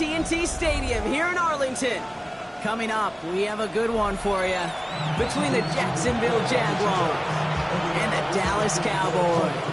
AT&T Stadium here in Arlington. Coming up, we have a good one for you between the Jacksonville Jaguars and the Dallas Cowboys.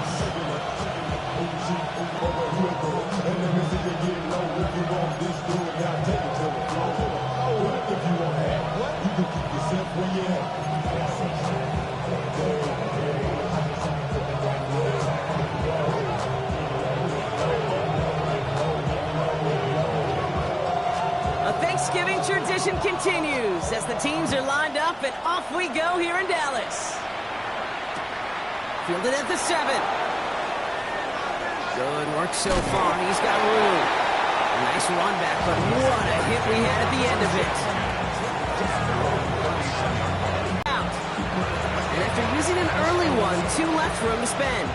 Thanksgiving tradition continues as the teams are lined up and off we go here in Dallas. Fielded at the 7. Good work so far. He's got room. Nice run back, but what a hit we had at the end of it. Out. And after using an early one, 2 left for him to spend.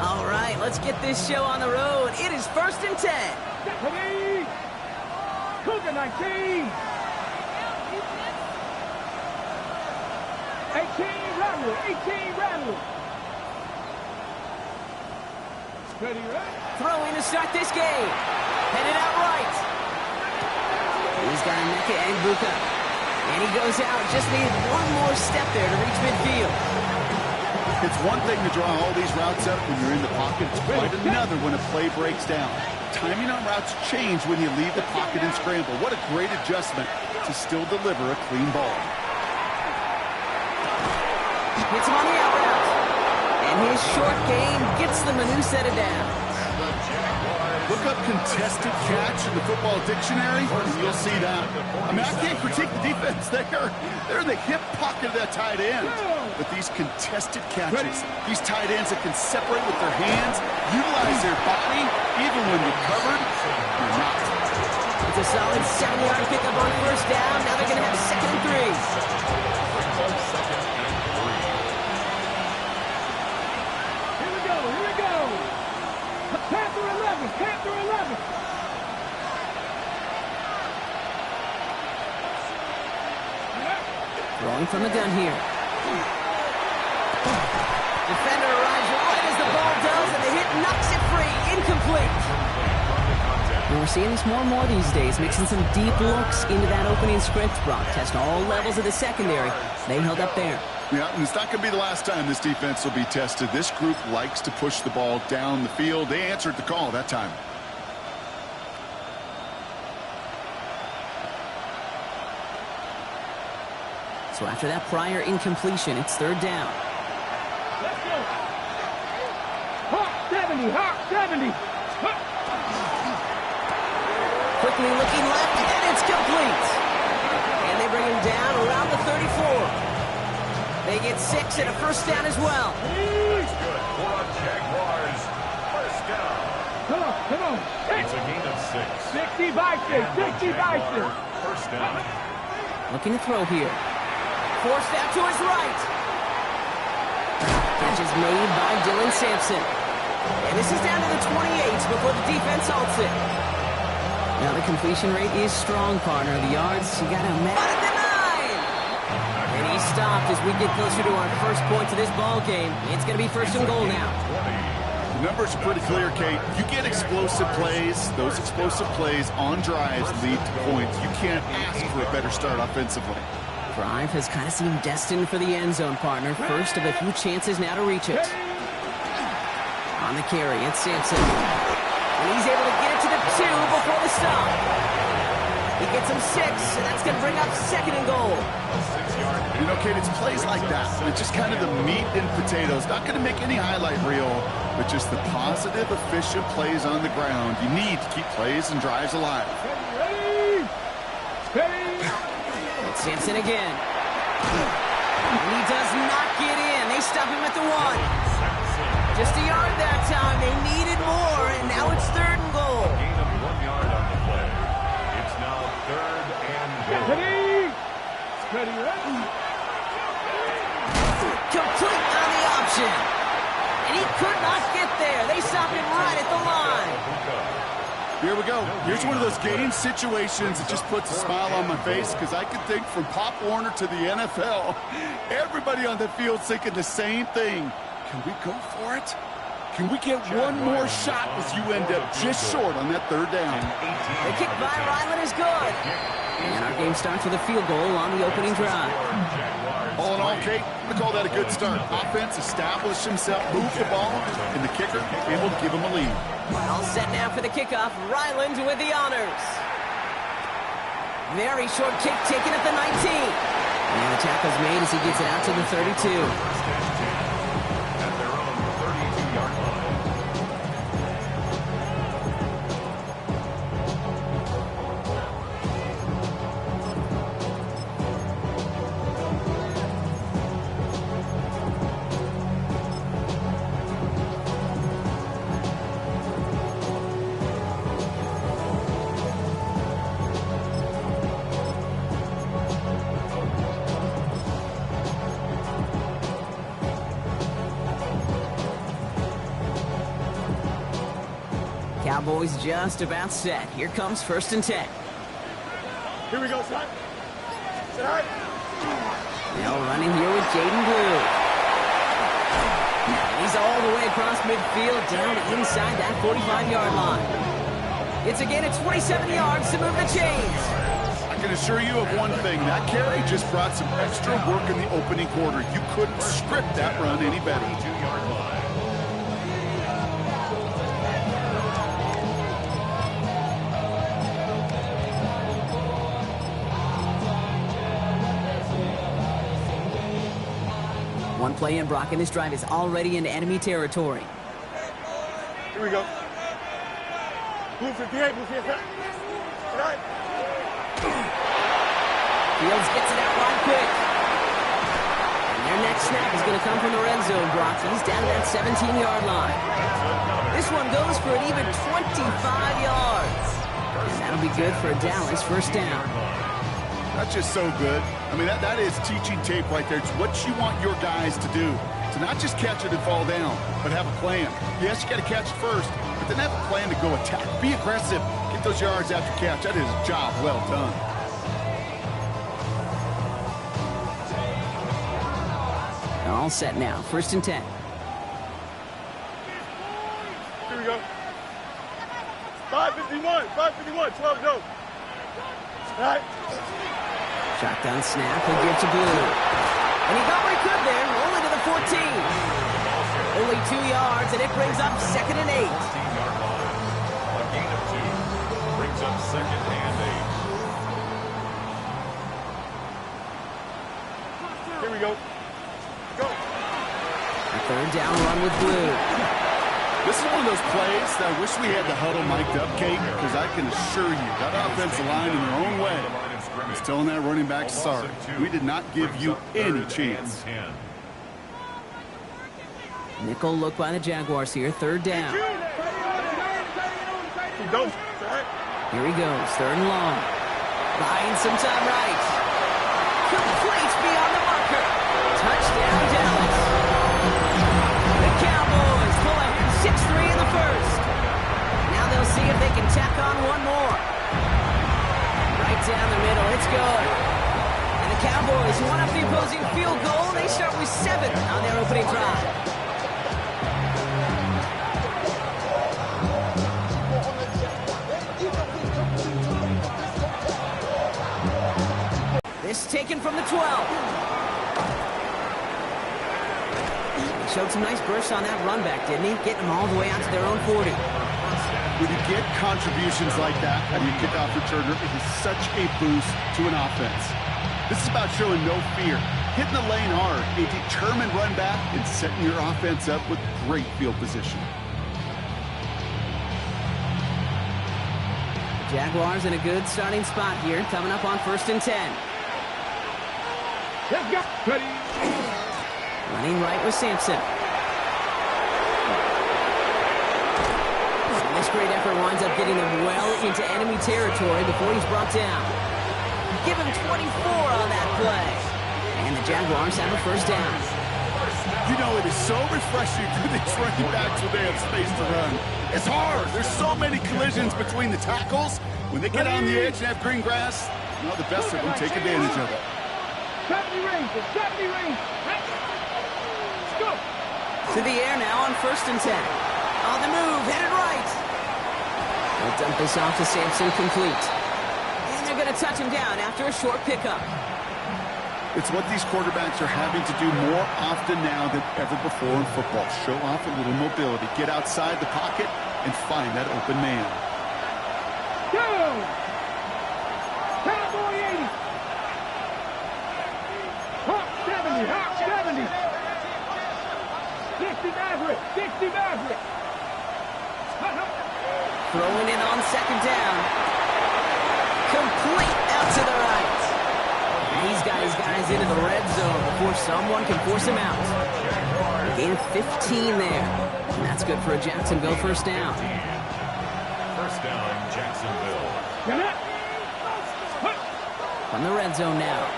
All right, let's get this show on the road. It is 1st and 10. Deputy! Cougar 19! 18 Rattler! 18 Rattler! Steady, right? Throwing to start this game. Headed out right. He's got Emeka and Buka. And he goes out. Just needed one more step there to reach midfield. It's one thing to draw all these routes up when you're in the pocket. It's quite another when a play breaks down. Timing on routes change when you leave the pocket and scramble. What a great adjustment to still deliver a clean ball. Hits him on the out route. And his short game gets them a new set of downs. Look up contested catch in the football dictionary, and you'll see that. I mean, I can't critique the defense. They're in the hip pocket of that tight end. But these contested catches, these tight ends that can separate with their hands, utilize their body, even when you're covered, you're not. It's a solid 7-yard pickup on 1st down. Now they're going to have 2nd and 3. Panther 11! Panther 11! Throwing from the gun here. Defender arrives right as the ball does, and the hit knocks it free. Incomplete. And we're seeing this more and more these days, mixing some deep looks into that opening script. Brock test all levels of the secondary. They held up there. Yeah, and it's not going to be the last time this defense will be tested. This group likes to push the ball down the field. They answered the call that time. So after that prior incompletion, it's 3rd down. Let's go! Hawk 70! Hawk 70! Quickly looking left, and it's complete. And they bring him down around the 34. They get 6 and a 1st down as well. That's good for our Jaguars. 1st down. Come on. It's a gain of 6. 60 by 6. 60 by 6. 1st down. Looking to throw here. Forced out to his right. Catch is made by Dylan Sampson. And this is down to the 28 before the defense halts it. Now the completion rate is strong, partner. The yards, you got to match. And he stopped as we get closer to our first point to this ball game. It's going to be 1st and goal now. The numbers are pretty clear, Kate. You get explosive plays. Those explosive plays on drives lead to points. You can't ask for a better start offensively. Drive has kind of seemed destined for the end zone, partner. First of a few chances now to reach it. On the carry, it's Sampson. And he's able to get it to the 2 before the stop. He gets him 6, and that's going to bring up 2nd and goal. You know, Kate, it's plays like that. It's just kind of the meat and potatoes. Not going to make any highlight reel, but just the positive, efficient plays on the ground. You need to keep plays and drives alive. Ready! Steady! It's Sampson again. And he does not get in. They stop him at the 1. Just a yard that time. They needed more, and now it's 3rd and goal. Gain of 1 yard on the play. It's now 3rd and goal. Steady! Steady, ready! Complete on the option. And he could not get there. They stopped him right at the line. Here we go. Here's one of those game situations that just puts a smile on my face because I can think from Pop Warner to the NFL, everybody on the field thinking the same thing. Can we go for it? Can we get one more shot as you end up just short on that third down? The kick by Ryland is good. And our game starts with a field goal on the opening drive. All in all, Kate, I call that a good start. Offense established himself, moved the ball, and the kicker able to give him a lead. All set now for the kickoff. Ryland with the honors. Very short kick taken at the 19. And the tackle's made as he gets it out to the 32. At their own 32-yard line. Cowboys just about set. Here comes 1st and 10. Here we go, son. Sit high. Now running here with Jaden Blue. And he's all the way across midfield down inside that 45-yard line. It's again at 27 yards to move the chains. I can assure you of one thing. That carry just brought some extra work in the opening quarter. You couldn't script that run any better. 2-yard line. One play in, Brock, and this drive is already into enemy territory. Here we go. Blue 58, blue 58. Right. Fields gets it out right quick. And their next snap is going to come from the red zone, Brock. He's down to that 17-yard line. This one goes for an even 25 yards. And that'll be good for a Dallas 1st down. That's just so good. I mean, that is teaching tape right there. It's what you want your guys to do. To not just catch it and fall down, but have a plan. Yes, you got to catch it first, but then have a plan to go attack. Be aggressive. Get those yards after catch. That is a job well done. All set now. 1st and 10. Here we go. 551, 551, 12 go. Right. Shotgun snap. He'll give to Blue. And he got where he could there. Only to the 14. Only 2 yards, and it brings up 2nd and 8. 14-yard line. A gain of 2 brings up 2nd and 8. Here we go. Go. A 3rd down run with Blue. This is one of those plays that I wish we had the huddle mic'd up, Kate, because I can assure you that offensive line in their own way is telling that running back, sorry, we did not give you any chance. Nickel look by the Jaguars here. 3rd down. Go. Here he goes. 3rd and long. Buying some time right. Complete beyond the marker. Touchdown, Dallas. The Cowboys pull ahead 6-3 in the 1st. Now they'll see if they can tack on one more. Right down the middle. It's good. And the Cowboys, who won up the opposing field goal, they start with 7 on their opening drive. This taken from the 12. He showed some nice bursts on that run back, didn't he? Getting them all the way out to their own 40. When you get contributions like that on your kickoff returner, it is such a boost to an offense. This is about showing no fear, hitting the lane hard, a determined run back, and setting your offense up with great field position. The Jaguars in a good starting spot here, coming up on 1st and 10. Let's go. Ready. Running right with Sampson. And this great effort winds up getting him well into enemy territory before he's brought down. Give him 24 on that play. And the Jaguars have a 1st down. You know, it is so refreshing for these running backs when they have space to run. It's hard. There's so many collisions between the tackles. When they get on the edge and have green grass, you know, the best of them take advantage of it. 70 range, 70 range. Let's go. To the air now on 1st and 10. On the move, headed right. They'll dump this off to Sampson, complete. And they're going to touch him down after a short pickup. It's what these quarterbacks are having to do more often now than ever before in football. Show off a little mobility, get outside the pocket, and find that open man. Go! Cowboy 80. Hawk 70, Hawk 70. 60 Maverick, 60 Maverick. Throwing in on 2nd down. Complete out to the right. And he's got his guys into the red zone before someone can force him out. Gain of 15 there. And that's good for a Jacksonville 1st down. 1st down, Jacksonville. From the red zone now.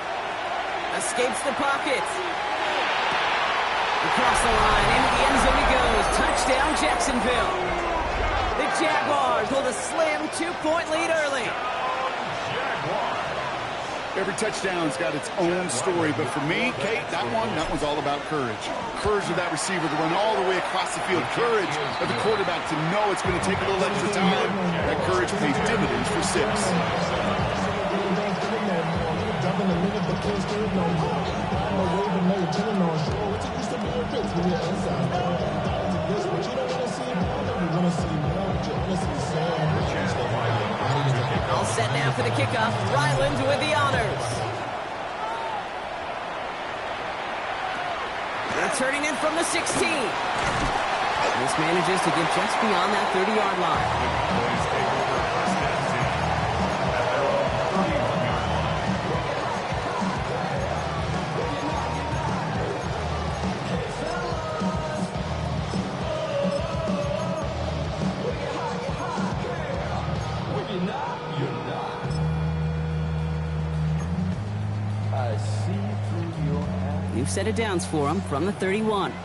Escapes the pocket. Across the line, into the end zone he goes. Touchdown, Jacksonville. The Jaguars hold a slim 2-point lead early. Every touchdown's got its own story, but for me, Kate, that one's all about courage. Courage of that receiver to run all the way across the field. Courage of the quarterback to know it's going to take a little extra time. That courage pays dividends for 6. All set now for the kickoff. Ryland with the honors. Returning in from the 16. This manages to get just beyond that 30-yard line. You've set it downs for him from the 31. Up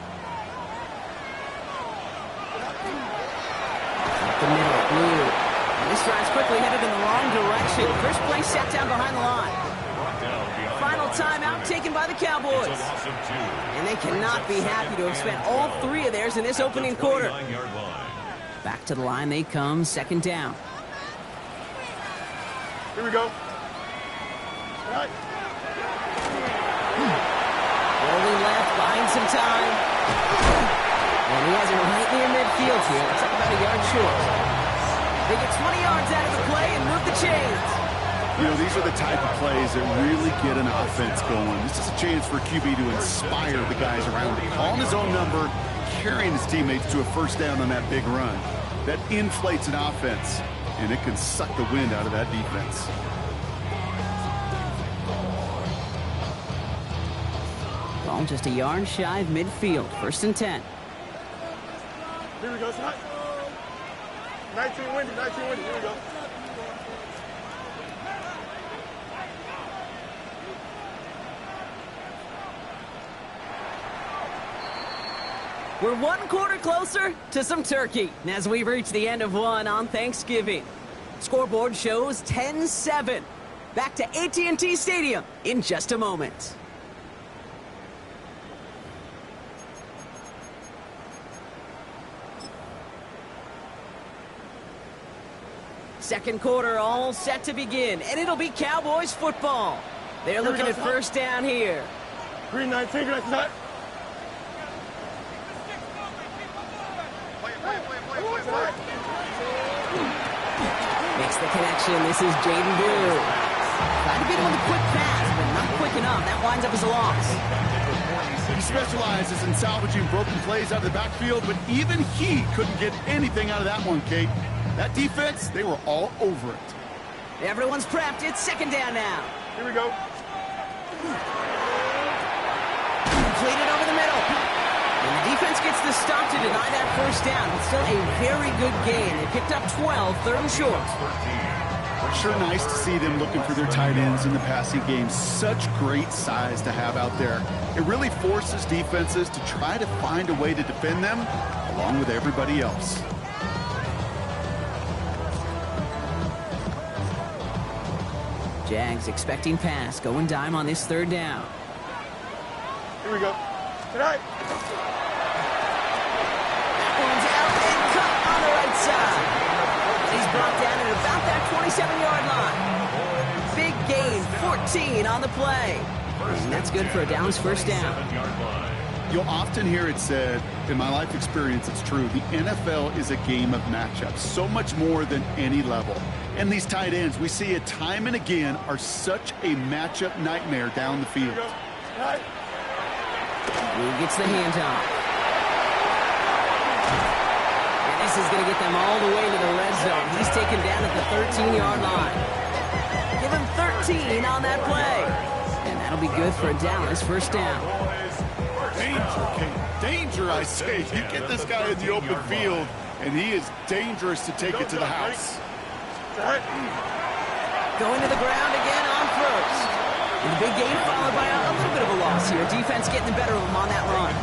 the middle, blue. And this drive's quickly headed in the wrong direction. First play set down behind the line. Final timeout taken by the Cowboys. And they cannot be happy to have spent all 3 of theirs in this opening quarter. Back to the line they come, 2nd down. Here we go. All right. Rolling left, buying some time. And he has it right near midfield here. It's up about a yard short. They get 20 yards out of the play and move the chains. You know, these are the type of plays that really get an offense going. This is a chance for QB to inspire the guys around him. Calling his own number, carrying his teammates to a 1st down on that big run. That inflates an offense, and it can suck the wind out of that defense. Ball just a yard shy of midfield. 1st and 10. Here we go, son. 19 windy, 19 windy. Here we go. We're 1 quarter closer to some turkey as we reach the end of one on Thanksgiving. Scoreboard shows 10-7. Back to AT&T Stadium in just a moment. Second quarter all set to begin, and it'll be Cowboys football. They're looking at 1st down here. Green 19, green 19. Makes the connection. This is Jaden Blue. Tried to get him with a quick pass, but not quick enough. That winds up as a loss. He specializes in salvaging broken plays out of the backfield, but even he couldn't get anything out of that one, Kate. That defense, they were all over it. Everyone's prepped. It's 2nd down now. Here we go. Completed over the middle. And the defense gets the stop to deny that 1st down. But still a very good gain. They picked up 12, 3rd and short. Sure nice to see them looking for their tight ends in the passing game. Such great size to have out there. It really forces defenses to try to find a way to defend them along with everybody else. Jags expecting pass, going dime on this third down. Here we go. Tonight. That one's out and cut on the right side. He's brought down at about that 27-yard line. Big gain, 14 on the play. And that's good for a Downs first down. You'll often hear it said, in my life experience, it's true, the NFL is a game of matchups, so much more than any level. And these tight ends, we see it time and again, are such a matchup nightmare down the field. Who gets the handoff? And this is going to get them all the way to the red zone. He's taken down at the 13-yard line. Give him 13 on that play. And that'll be good for a Dallas first down. Danger, Kate. Danger, I say. You get this guy in the open field, and he is dangerous to take it to the house. Going to the ground again on first. And the big gain followed by a little bit of a loss here. Defense getting the better of them on that run.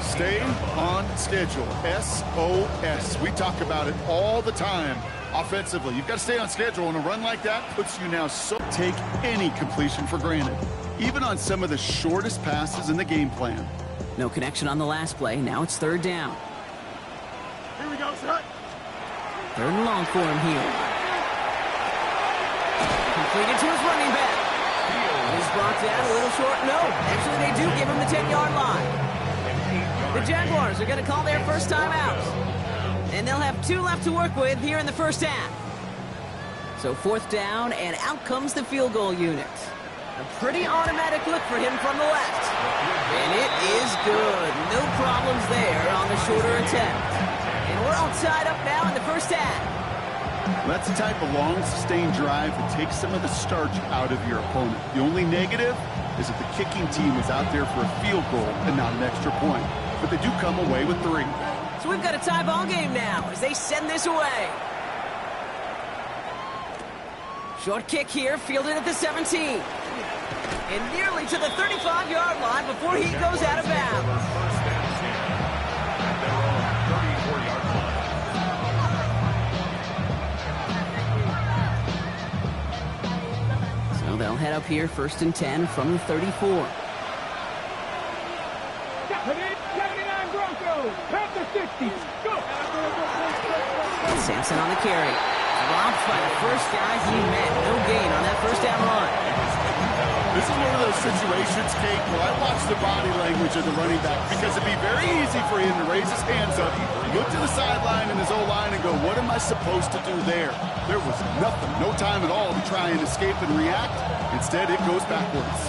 Stay on schedule. SOS. We talk about it all the time offensively. You've got to stay on schedule, and a run like that puts you now so take any completion for granted, even on some of the shortest passes in the game plan. No connection on the last play. Now it's third down. Here we go, son. Third and long for him here. Completed to his running back. He's brought down a little short. No, actually they do give him the 10-yard line. The Jaguars are going to call their first time out. And they'll have 2 left to work with here in the first half. So fourth down, and out comes the field goal unit. A pretty automatic look for him from the left. And it is good. No problems there on the shorter attempt. And we're all tied up now in the first half. That's the type of long, sustained drive that takes some of the starch out of your opponent. The only negative is that the kicking team is out there for a field goal and not an extra point. But they do come away with 3. So we've got a tie ball game now as they send this away. Short kick here, fielded at the 17. And nearly to the 35-yard line before he goes out of bounds. So they'll head up here, 1st and 10 from the 34. Sampson on the carry. Dropped by the first guy he met. No gain on that first down run. This is one of those situations, Kate, where I watch the body language of the running back because it'd be very easy for him to raise his hands up, look to the sideline in his O-line and go, what am I supposed to do there? There was nothing, no time at all to try and escape and react. Instead, it goes backwards.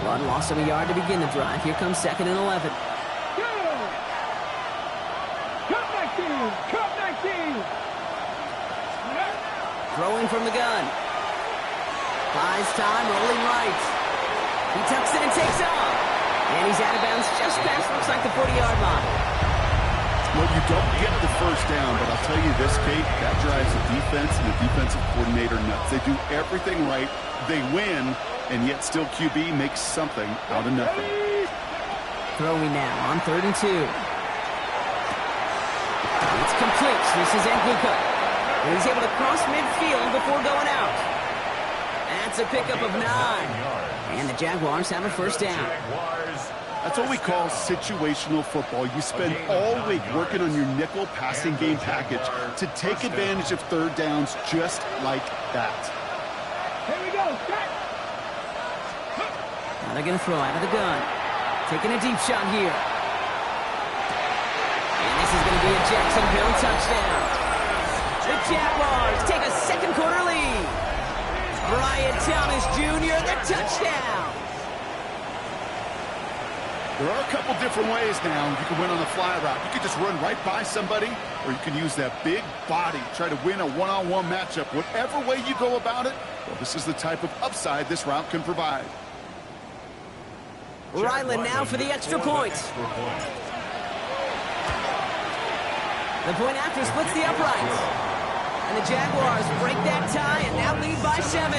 Flood lost him a yard to begin the drive. Here comes 2nd and 11. Throwing from the gun. Buys time, rolling right. He tucks it and takes off. And he's out of bounds just past, looks like the 40-yard line. Well, you don't get the first down, but I'll tell you this, Kate, that drives the defense and the defensive coordinator nuts. They do everything right. They win, and yet still QB makes something out of nothing. Throwing now on 3rd and 2. It's complete. This is Nguka. And he's able to cross midfield before going out. That's a pickup of 9. And the Jaguars have a first down. That's what we call situational football. You spend all week working on your nickel passing game package to take advantage of third downs just like that. Here we go. Now they're going to throw out of the gun. Taking a deep shot here. And this is going to be a Jacksonville touchdown. The Jaguars take a second-quarter lead. Brian Thomas Jr., the touchdown. There are a couple different ways now. You can win on the fly route. You can just run right by somebody, or you can use that big body, try to win a one-on-one matchup. Whatever way you go about it, well, this is the type of upside this route can provide. Ryland now for the extra point. The point after splits the uprights. And the Jaguars break that tie and now lead by 7.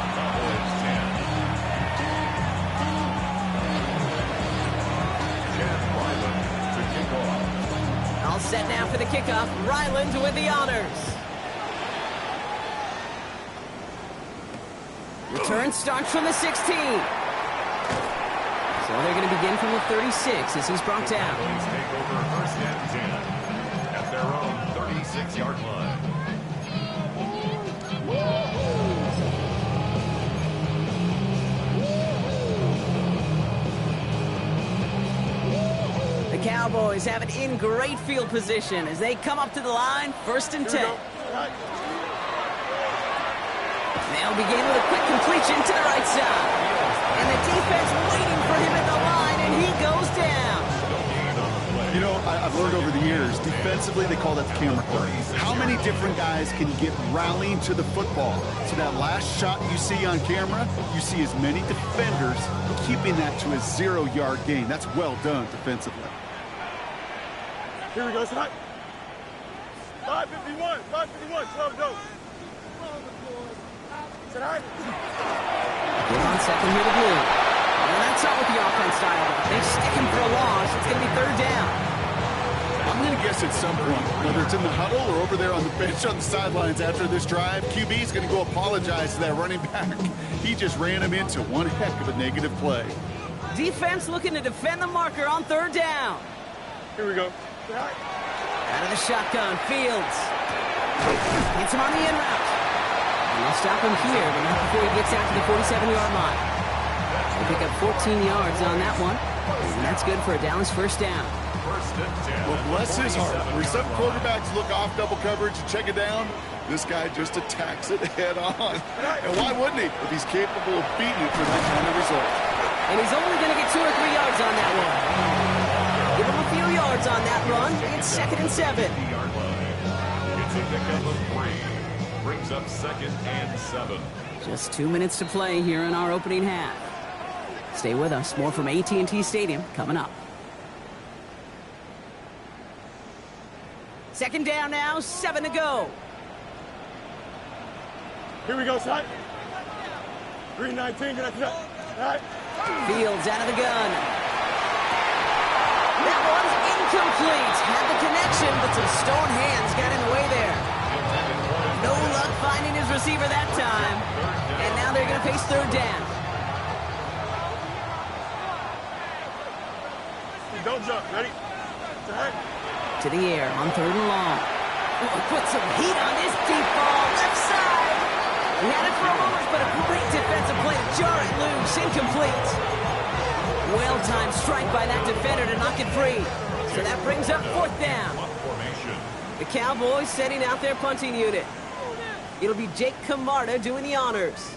Cowboys 10. Chad Ryland to kick off. All set now for the kickoff. Ryland with the honors. Return starts from the 16. So they're going to begin from the 36 as he's brought down. Cowboys take over first and 10 at their own 36-yard line. The Cowboys have it in great field position as they come up to the line, first and 10. They'll begin with a quick completion to the right side. And the defense waiting for him at the line, and he goes down. You know, I've learned over the years, defensively, they call that the camera curl. How many different guys can you get rallying to the football? So that last shot you see on camera, you see as many defenders keeping that to a 0-yard gain. That's well done defensively. Here we go, Scott. 551, 12 goes. Sit high. Give on second here to Blue. And that's not what the offense style. They stick him for a loss. It's going to be third down. I'm going to guess at some point, whether it's in the huddle or over there on the bench on the sidelines after this drive, QB is going to go apologize to that running back. He just ran him into one heck of a negative play. Defense looking to defend the marker on third down. Here we go. Out of the shotgun, Fields. Gets him on the in route. And they'll stop him here, but not before he gets out to the 47-yard line. They pick up 14 yards on that one, and that's good for a Dallas first down. First and 10. Well, bless his heart. Where some quarterbacks look off double coverage and check it down, this guy just attacks it head on. And why wouldn't he if he's capable of beating it for that kind of result? And he's only going to get 2 or 3 yards on that one. Give him a few yards on that run. It's second and 7. 50-yard line. It's a pickup of 3. Brings up second and 7. Just 2 minutes to play here in our opening half. Stay with us. More from AT&T Stadium coming up. Second down now, 7 to go. Here we go, Scott. 319, get up. All right. Fields out of the gun. That one's incomplete. Had the connection, but some stone hands got in the way there. No luck finding his receiver that time. And now they're going to face third down. Don't jump. Ready? All right. To the air on third and long. Put some heat on this deep ball. Left side. He had it for a moment, but a great defensive play to jar it loose. Incomplete. Well-timed strike by that defender to knock it free. So that brings up fourth down. The Cowboys setting out their punting unit. It'll be Jake Camarda doing the honors.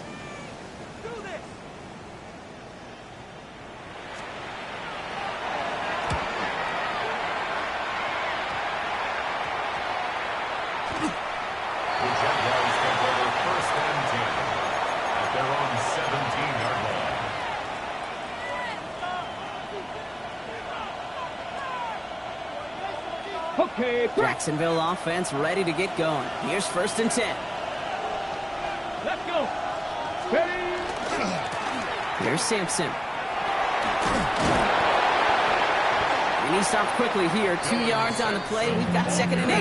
The Jaguars take over first and 10 at their own 17-yard line. Okay, Jacksonville offense ready to get going. Here's first and 10. let's go. Ready? Here's Sampson. And he stopped quickly here. 2 yards on the play. We've got second and 8.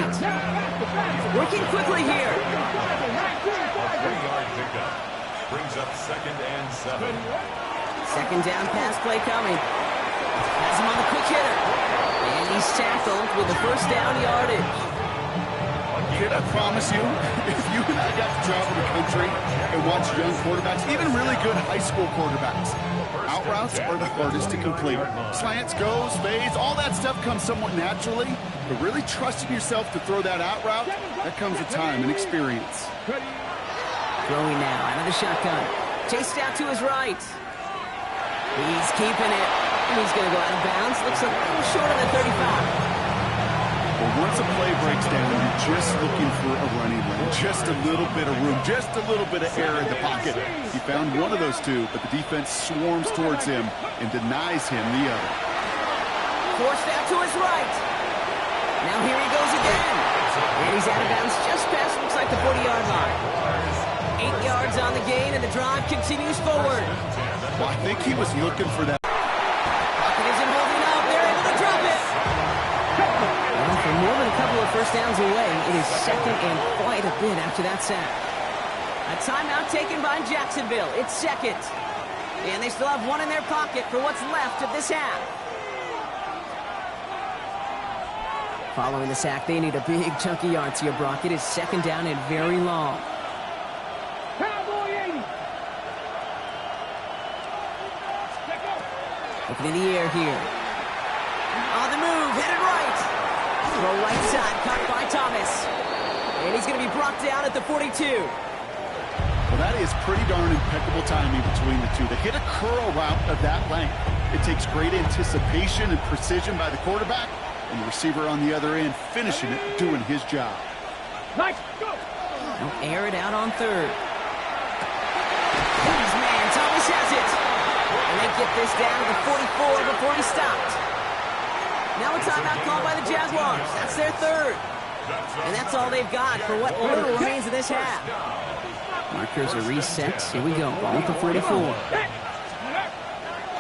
Working quickly here. A 3-yard pickup brings up second and 7. Second down pass play coming. Has him on the quick hitter. And he's tackled with the first down yardage. Kid, I promise you, if you and I got to travel the country and watch young quarterbacks, even really good high school quarterbacks, out routes are the hardest to complete. Slants, goes, fades, all that stuff comes somewhat naturally, but really trusting yourself to throw that out route, that comes with time and experience. Throwing now out of the shotgun. Chased out to his right. He's keeping it. And he's going to go out of bounds. Looks a little short of the 35. Well, once a play breaks down, you're just looking for a running lane, just a little bit of room, just a little bit of air in the pocket. He found one of those two, but the defense swarms towards him and denies him the other. Forced out to his right. Now here he goes again. And he's out of bounds just past, looks like the 40-yard line. 8 yards on the gain, and the drive continues forward. Well, I think he was looking for that. Pocket isn't holding up. They're able to drop it. Well, for more than a couple of first downs away, it is second and quite a bit after that sack. A timeout taken by Jacksonville. It's second. And they still have one in their pocket for what's left of this half. Following the sack, they need a big chunky yards here, Brock. It is second down and very long. Cowboy 80. Looking in the air here. On the move, headed right. Throw right side, caught by Thomas. And he's going to be brought down at the 42. Well, that is pretty darn impeccable timing between the two. To hit a curl route of that length, it takes great anticipation and precision by the quarterback, and the receiver on the other end finishing it, doing his job. Nice. Go. They'll air it out on third. He's man, Thomas has it. And they get this down to the 44 before he stopped. Now a timeout called by the Jaguars. That's their third. And that's all they've got for what little remains of this half. Markers are reset. Here we go. Ball at the 44.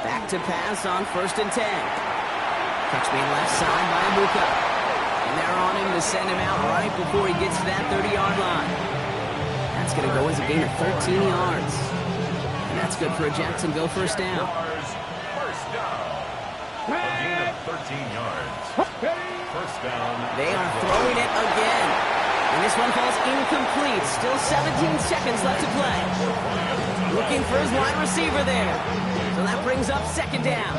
Back to pass on 1st and 10. Catch made left side by Abuka. And they're on him to send him out right before he gets to that 30-yard line. That's going to go as a gain of 13 yards. And that's good for a Jacksonville first down. First down. A gain of 13 yards. First down. They are throwing it again. And this one falls incomplete. Still 17 seconds left to play. Looking for his wide receiver there. So that brings up second down.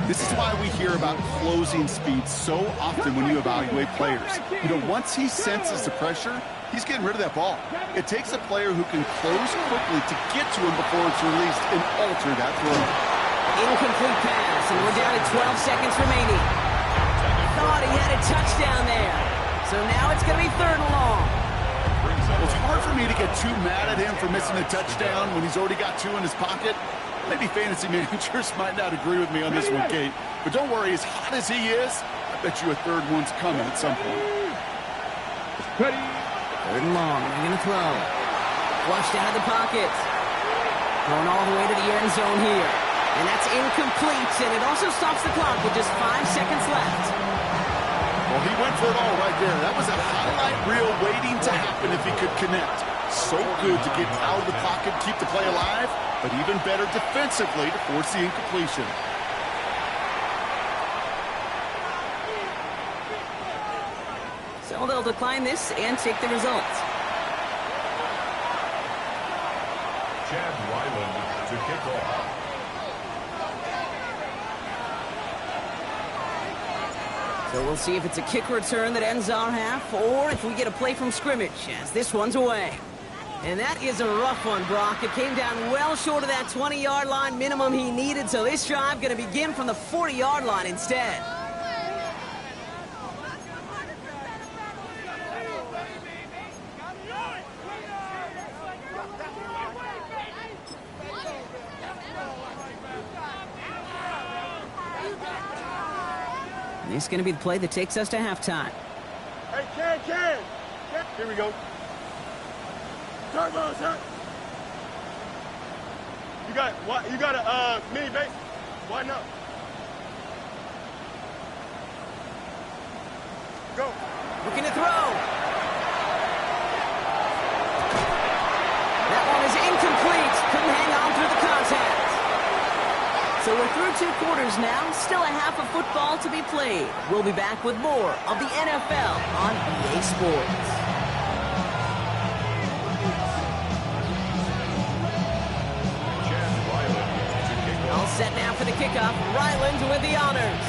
This is why we hear about closing speed so often when you evaluate players. You know, once he senses the pressure, he's getting rid of that ball. It takes a player who can close quickly to get to him before it's released and alter that throw. Incomplete pass, and we're down to 12 seconds remaining. Thought he had a touchdown there. So now it's going to be third and long. Well, it's hard for me to get too mad at him for missing a touchdown when he's already got 2 in his pocket. Maybe fantasy managers might not agree with me on this one, Kate. But don't worry, as hot as he is, I bet you a third one's coming at some point. Ready. Third and long. They're going to throw. Flushed out of the pocket. Going all the way to the end zone here. And that's incomplete, and it also stops the clock with just 5 seconds left. Well, he went for it all right there. That was a highlight reel waiting to happen if he could connect. So good to get out of the pocket, keep the play alive, but even better defensively to force the incompletion. So they'll decline this and take the result. Chad Ryland to kick off. So we'll see if it's a kick return that ends our half, or if we get a play from scrimmage, as this one's away. And that is a rough one, Brock. It came down well short of that 20-yard line minimum he needed, so this drive going to begin from the 40-yard line instead. And this is going to be the play that takes us to halftime. Hey, Ken. Here we go. Turbo, sir. You got a mini base? Why not? Go. Looking to throw. That one is incomplete. Couldn't hang on through the contact. So we're through 2 quarters now. Still a half of football to be played. We'll be back with more of the NFL on EA Sports. All set now for the kickoff. Ryland with the honors.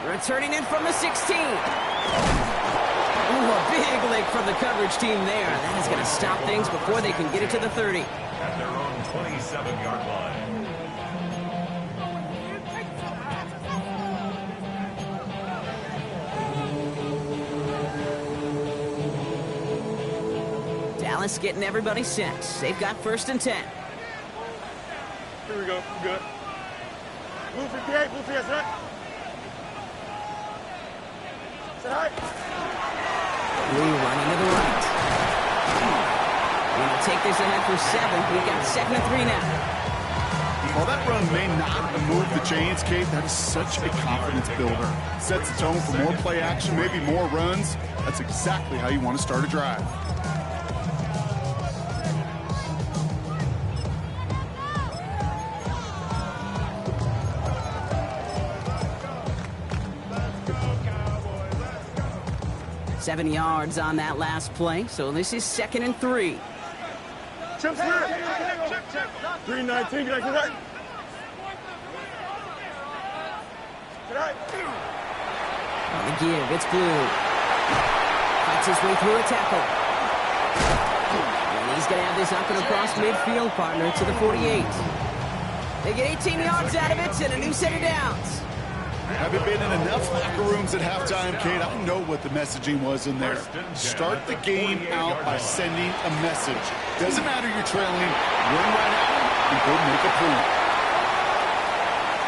Returning in from the 16. Ooh, a big lick from the coverage team there. That is going to stop things before they can get it to the 30. At their own 27-yard line. Dallas getting everybody set. They've got 1st and 10. Here we go. Good. Blue 58, blue 58, set. Set. Blue running to the right. We're going to take this ahead for 7. We've got 2nd and 3 now. While that run may not move the chains, Kate, that is such a confidence builder. Sets the tone for more play action, maybe more runs. That's exactly how you want to start a drive. Let's go, Cowboys. 7 yards on that last play, so this is 2nd and 3. Chip Smith. 319, get that. On the give, it's Blue. Fights his way through a tackle. And he's going to have this up and across midfield, partner, to the 48. They get 18 yards out of it and a new set of downs. Having been in enough locker rooms at halftime, Kate, I know what the messaging was in there. Start the game out by sending a message. Doesn't matter you're trailing, run right out and go make a point.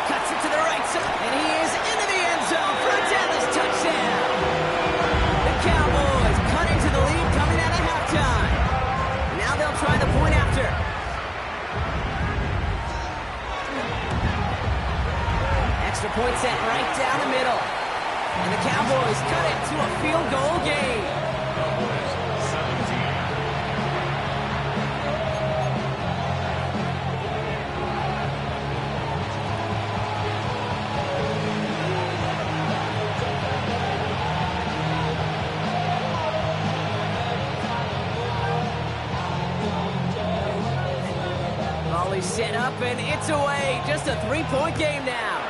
Cuts it to the right side, and he is into the end zone for a Dallas touchdown. The Cowboys cut into the lead coming out of halftime. Now they'll try the point after. Extra point set right down the middle. And the Cowboys cut it to a field goal game. Cowboys 17. Volley set up, and it's away. Just a 3-point game now.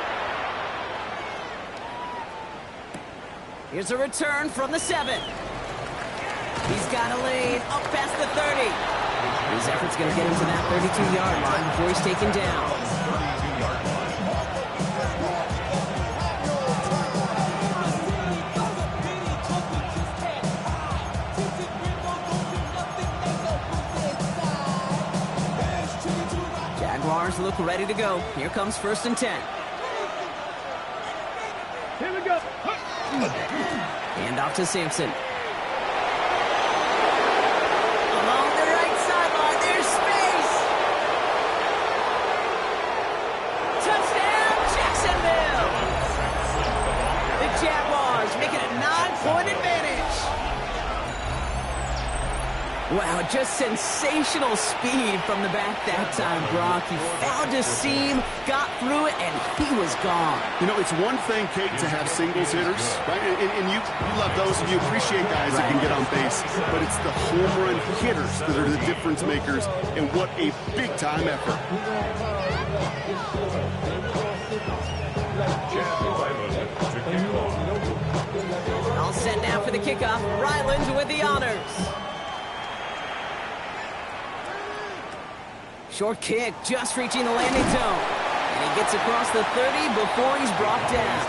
Here's a return from the 7. He's got a lane up past the 30. His effort's going to get him to that 32-yard line before he's taken down. 32-yard line. Jaguars look ready to go. Here comes 1st and 10. Here we go. Hand off to Sampson. Along the right sideline, there's space. Touchdown, Jacksonville. The Jaguars make it a 9-point advantage. Wow, just sensational speed from the back that time, Brock. He found a seam, got through it, and he was gone. You know, it's one thing, Kate, to have singles hitters, right? And you love those, and you appreciate guys that can get on base. But it's the home run hitters that are the difference makers, and what a big-time effort. All set now for the kickoff. Ryland with the honors. Short kick, just reaching the landing zone. And he gets across the 30 before he's brought down.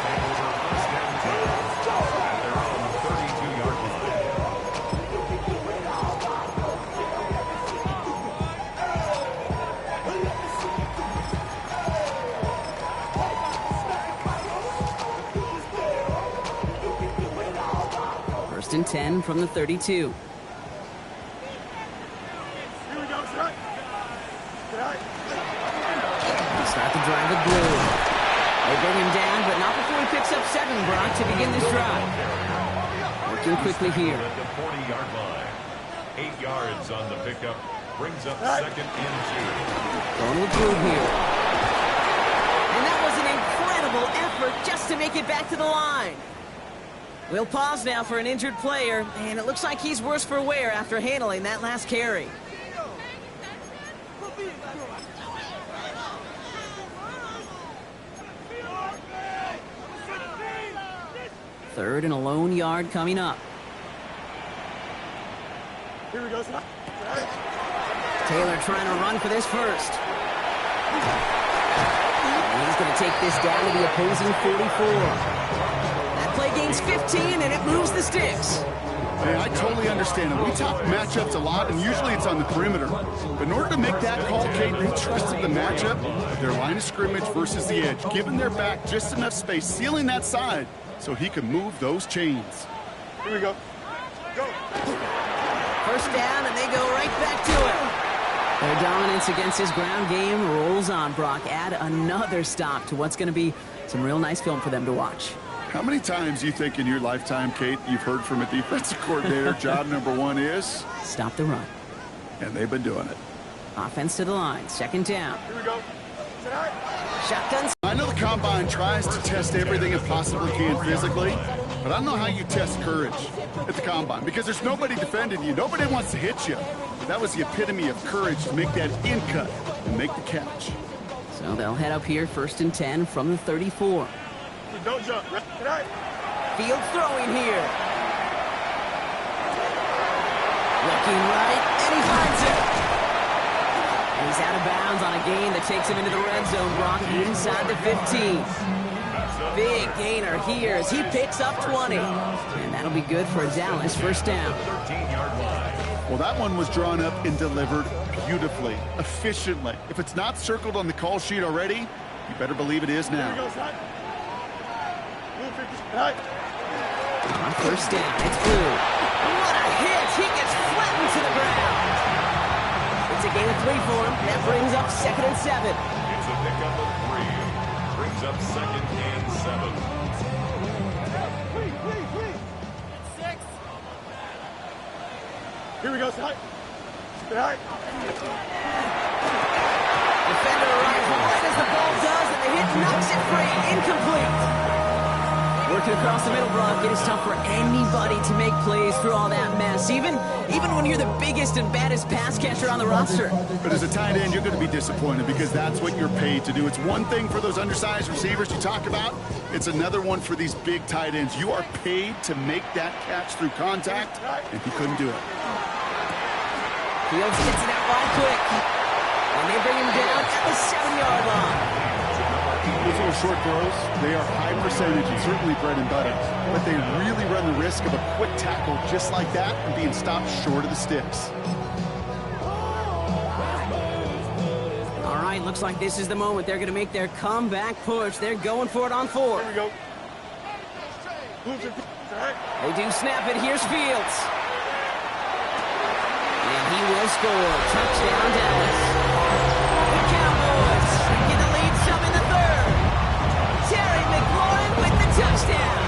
First and 10 from the 32. Start the drive with Blue. They bring him down, but not before he picks up 7, Brock, to begin this drive. Working quickly here. At the 40-yard line. 8 yards on the pickup. Brings up 2nd and 2. Going with Blue here. And that was an incredible effort just to make it back to the line. We'll pause now for an injured player, and it looks like he's worse for wear after handling that last carry. 3rd and a lone yard coming up. Here we go. Taylor trying to run for this first. And he's going to take this down to the opposing 44. That play gains 15, and it moves the sticks. Hey, I totally understand it. We talk matchups a lot, and usually it's on the perimeter. But in order to make that call, Kate, they trusted the matchup of their line of scrimmage versus the edge, giving their back just enough space, sealing that side so he can move those chains. Here we go. Go. First down, and they go right back to it. Their dominance against his ground game rolls on, Brock. Add another stop to what's going to be some real nice film for them to watch. How many times do you think in your lifetime, Kate, you've heard from a defensive coordinator, job number one is? Stop the run. And they've been doing it. Offense to the line. Second down. Here we go. Shotguns. I know the Combine tries to test everything it possibly can physically, but I don't know how you test courage at the Combine because there's nobody defending you. Nobody wants to hit you. But that was the epitome of courage to make that in cut and make the catch. So they'll head up here, 1st and 10 from the 34. Don't jump. Field throwing here. Looking right, and he finds it. He's out of bounds on a gain that takes him into the red zone, Brock, inside the 15. Big gainer here as he picks up 20. And that'll be good for a Dallas first down. 13-yard line. Well, that one was drawn up and delivered beautifully, efficiently. If it's not circled on the call sheet already, you better believe it is now. On first down, it's Blue. What a hit! He gets flattened to the ground. It's a gain of 3 for him. That brings up 2nd and 7. It's a pickup of 3. Brings up 2nd and 7. Here we go, Side. Side. Defender arrives right as the ball does, and the hit knocks it free. Incomplete. Working across the middle, Brock, it is tough for anybody to make plays through all that mess, even when you're the biggest and baddest pass catcher on the roster. But as a tight end, you're going to be disappointed because that's what you're paid to do. It's one thing for those undersized receivers you talk about. It's another one for these big tight ends. You are paid to make that catch through contact, and he couldn't do it. Fields gets it out right quick, and they bring him down at the 7-yard line. Those little short throws, they are high percentage and certainly bread and butter, but they really run the risk of a quick tackle just like that and being stopped short of the sticks. All right, looks like this is the moment. They're going to make their comeback push. They're going for it on 4. Here we go. They do snap it. Here's Fields. And he will score. Touchdown, Dallas. The Cowboys get the lead some in the 3rd. Terry McLaurin with the touchdown.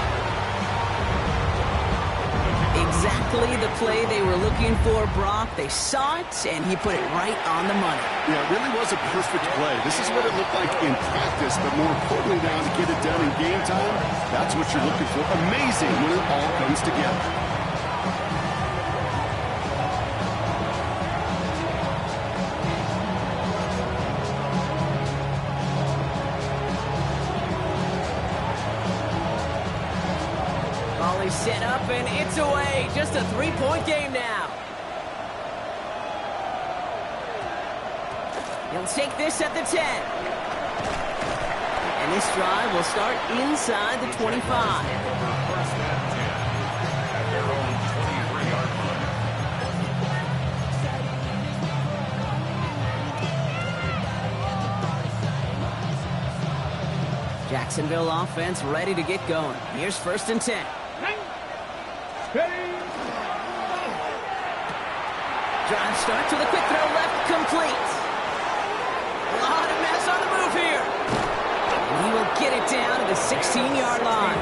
Exactly the play they were looking for, Brock. They saw it, and he put it right on the money. Yeah, it really was a perfect play. This is what it looked like in practice, but more importantly now to get it done in game time, that's what you're looking for. Amazing when it all comes together. Set up, and it's away. Just a 3-point game now. He'll take this at the 10. And this drive will start inside the 25. First and 10 at their own 23-yard line. Jacksonville offense ready to get going. Here's 1st and 10. Drive starts with a quick throw left, complete. A lot of mess on the move here. And he will get it down to the 16-yard line.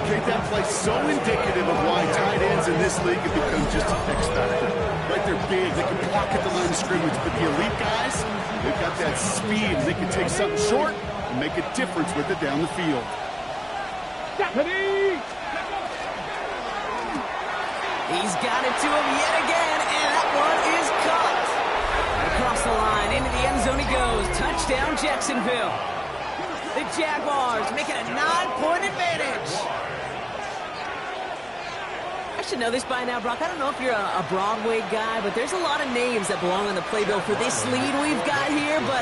Okay, that play so indicative of why tight ends in this league have become just an X factor. Right, they're big, they can block at the line of scrimmage, but the elite guys, they've got that speed, and they can take something short and make a difference with it down the field. Stephanie! He's got it to him yet again, and that one is caught. Across the line, into the end zone he goes. Touchdown, Jacksonville. The Jaguars making a 9-point advantage. I should know this by now, Brock. I don't know if you're a Broadway guy, but there's a lot of names that belong on the playbill for this lead we've got here. But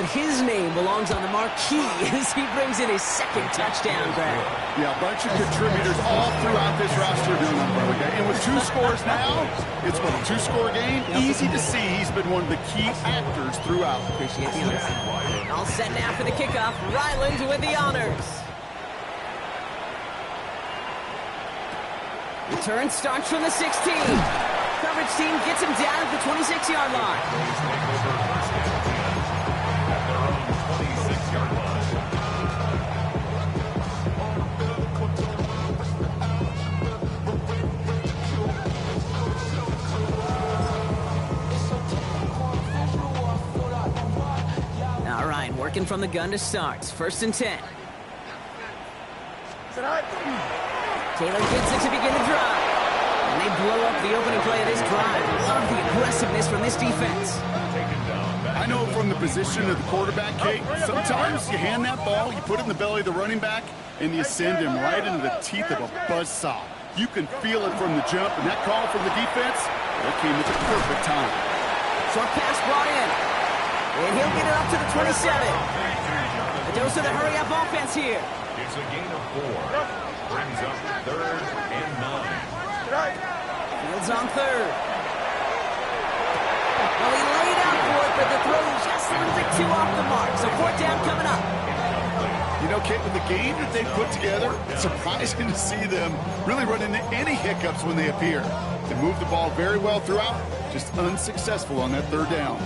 his name belongs on the marquee as he brings in his second touchdown grab. Yeah, a bunch of contributors all throughout this roster doing that, brother. And with 2 scores now, it's what, a 2-score game? Easy to see he's been one of the key actors throughout. Appreciate the honesty. All set now for the kickoff. Ryland with the honors. Return starts from the 16. Coverage team gets him down at the 26-yard line. At their own 26-yard line. All right, working from the gun to start. 1st and 10. Taylor gets it to begin the drive. And they blow up the opening play of this drive. Love the aggressiveness from this defense. I know from the position of the quarterback, Kate, sometimes you hand that ball, you put it in the belly of the running back, and you send him right into the teeth of a buzzsaw. You can feel it from the jump, and that call from the defense, that came at the perfect time. Short pass brought in. And he'll get it up to the 27. A dose of the hurry-up offense here. It's a gain of 4. Brings up 3rd and 9. Fields on 3rd. Well, he laid out for it, but the throw just a little bit too off the mark. So 4th down coming up. You know, Kate, with the game that they put together, it's surprising to see them really run into any hiccups when they appear. They move the ball very well throughout, just unsuccessful on that 3rd down.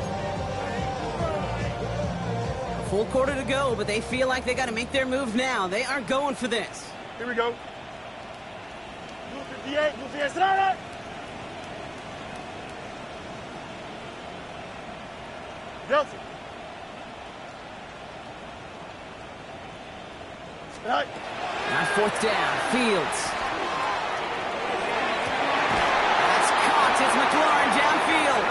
Full quarter to go, but they feel like they got to make their move now. They are going for this. Here we go. Blue 58, blue 58, start. Delta. Right. Now 4th down, Fields. That's caught. It's McLaurin downfield.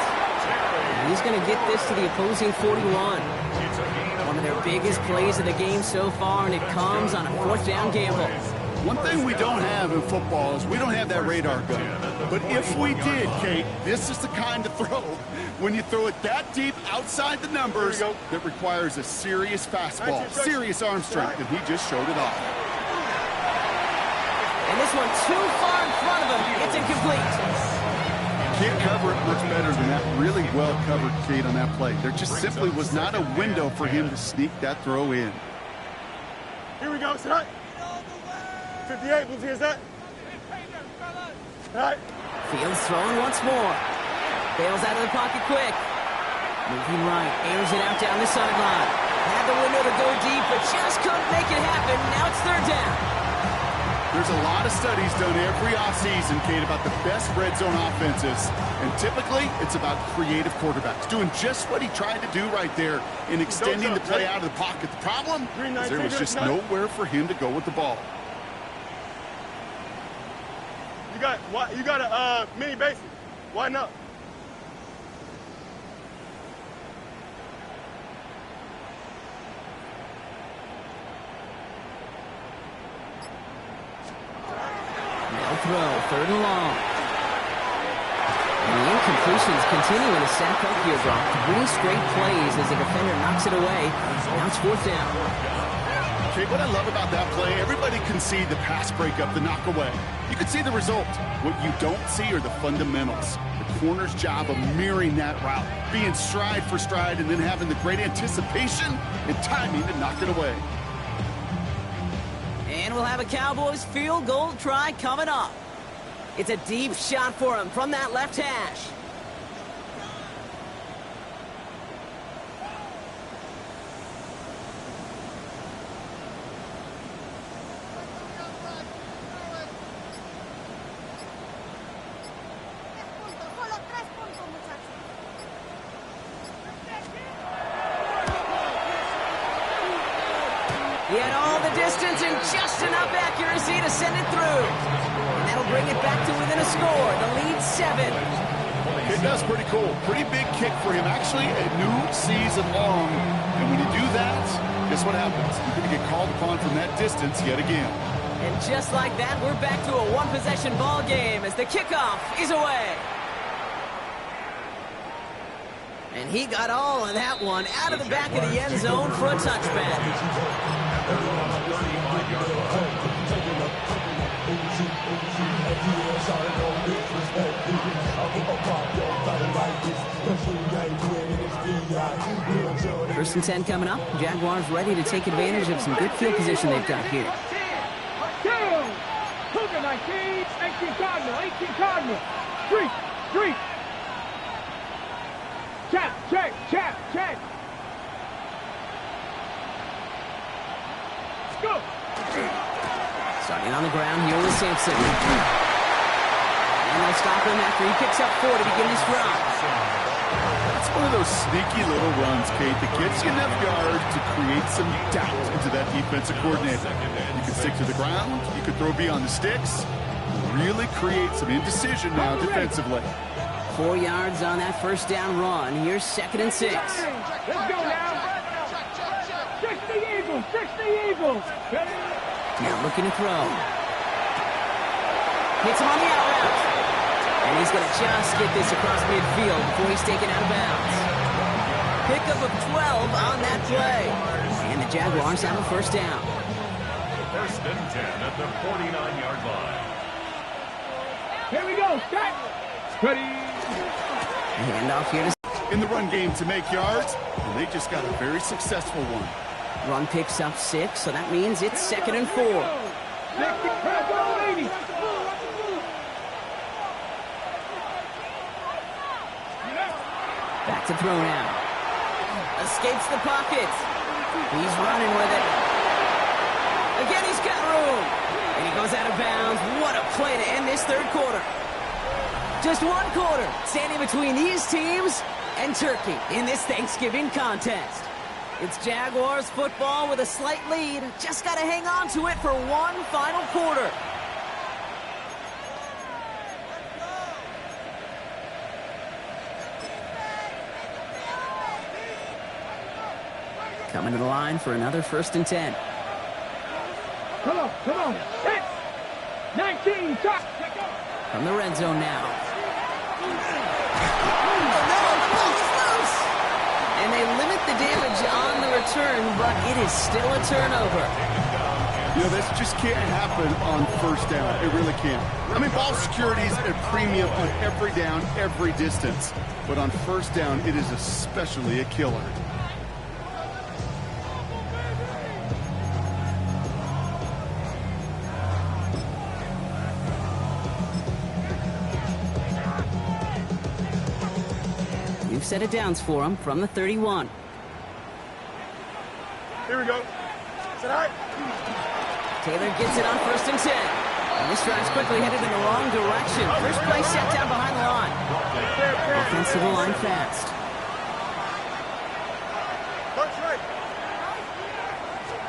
He's going to get this to the opposing 41. One of their biggest plays of the game so far, and it comes on a 4th down gamble. One thing we don't have in football is we don't have that radar gun. But if we did, Kate, this is the kind of throw, when you throw it that deep outside the numbers, that requires a serious fastball, serious arm strength, and he just showed it off. And this one too far in front of him. It's incomplete. Can't cover it much better than that. Really well covered, Kate, on that play. There just simply was not a window for him to sneak that throw in. Here we go, set. 58, blue 58, set. Right. Fields throwing once more. Bails out of the pocket quick. Moving right, airs it out down the sideline. Had the window to go deep, but just couldn't make it happen. Now it's 3rd down. There's a lot of studies done every offseason, Kate, about the best red zone offenses. And typically, it's about creative quarterbacks, doing just what he tried to do right there in extending the play out of the pocket. The problem is there was just nowhere for him to go with the ball. You got a mini basic. Why not? Throw, 3rd and long. And the incompletions continuing to stack up here, Brock. 3 straight plays as the defender knocks it away. Now it's 4th down. Okay, what I love about that play, everybody can see the pass breakup, the knock away. You can see the result. What you don't see are the fundamentals. The corner's job of mirroring that route, being stride for stride, and then having the great anticipation and timing to knock it away. And we'll have a Cowboys field goal try coming up. It's a deep shot for him from that left hash. He had all the distance and just enough accuracy to send it through. And that'll bring it back to within a score. The lead 7. That's pretty cool. Pretty big kick for him. Actually, a new season long. And when you do that, guess what happens? You're going to get called upon from that distance yet again. And just like that, we're back to a one-possession ball game as the kickoff is away. And he got all of that one out of the back of the end zone for a touchback. First and 10 coming up. Jaguars ready to take advantage of some good field position they've got here. Cougar 19, 18 Cardinal, 18 Cardinal. Street. Check. Let's go. Starting on the ground here with Sampson. And they'll stop him after he picks up 4 to begin this drive. It's one of those sneaky little runs, Kate, that gets you enough yards to create some doubt into that defensive coordinator. You can stick to the ground, you can throw beyond the sticks, really create some indecision now defensively. 4 yards on that first down run. Here's 2nd and 6. Let's go now. 60 Eagles. Now looking to throw. Hits him on the out route. And he's going to just get this across midfield before he's taken out of bounds. Pickup of 12 on that play. And the Jaguars have a first down. First and 10 at the 49-yard line. Here we go. Set. Ready. Hand off here to... In the run game to make yards, and they just got a very successful one. Run picks up 6, so that means it's 2nd and 4. Back to throw now. Escapes the pocket. He's running with it. Again, he's got room. And he goes out of bounds. What a play to end this third quarter. Just 1 quarter standing between these teams and Turkey in this Thanksgiving contest. It's Jaguars football with a slight lead. Just got to hang on to it for 1 final quarter. Coming to the line for another first and 10. Come on. 19, touch. From the red zone now. And they limit the damage on the return, but it is still a turnover. You know, this just can't happen on first down. It really can't. I mean, ball security is at premium on every down, every distance. But on first down, it is especially a killer. Set of downs for him from the 31. Here we go. Set high. Taylor gets it on first and 10. And this drive's quickly headed in the wrong direction. First play set down behind the line. Offense to the line fast. Punch right.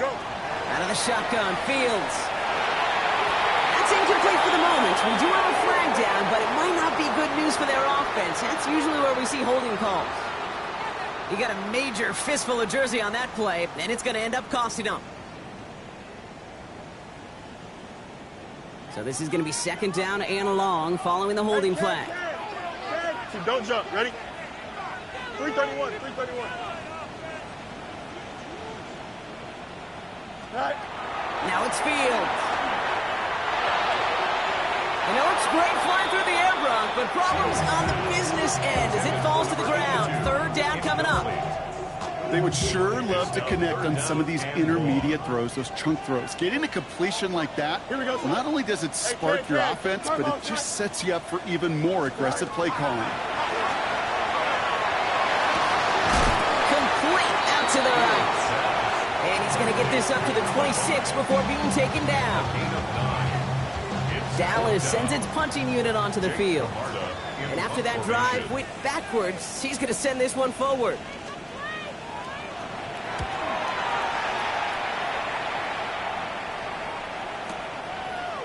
Go. Out of the shotgun, Fields. That's incomplete for the moment. We do have a flag down, but it might not be good news for their offense. That's usually where we see holding calls. You got a major fistful of jersey on that play, and it's going to end up costing them. So this is going to be 2nd down and long following the holding flag. Don't jump. Ready? 331. All right. Now it's Fields. And it looks great flying through the air, Bronk, but problems on the business end as it falls to the ground. 3rd down coming up. They would sure love to connect on some of these intermediate throws, those chunk throws. Getting a completion like that, well, not only does it spark your offense, but it just sets you up for even more aggressive play calling. Complete out to the right. And he's going to get this up to the 26 before being taken down. Dallas sends its punching unit onto the field. And after that drive went backwards, he's going to send this one forward.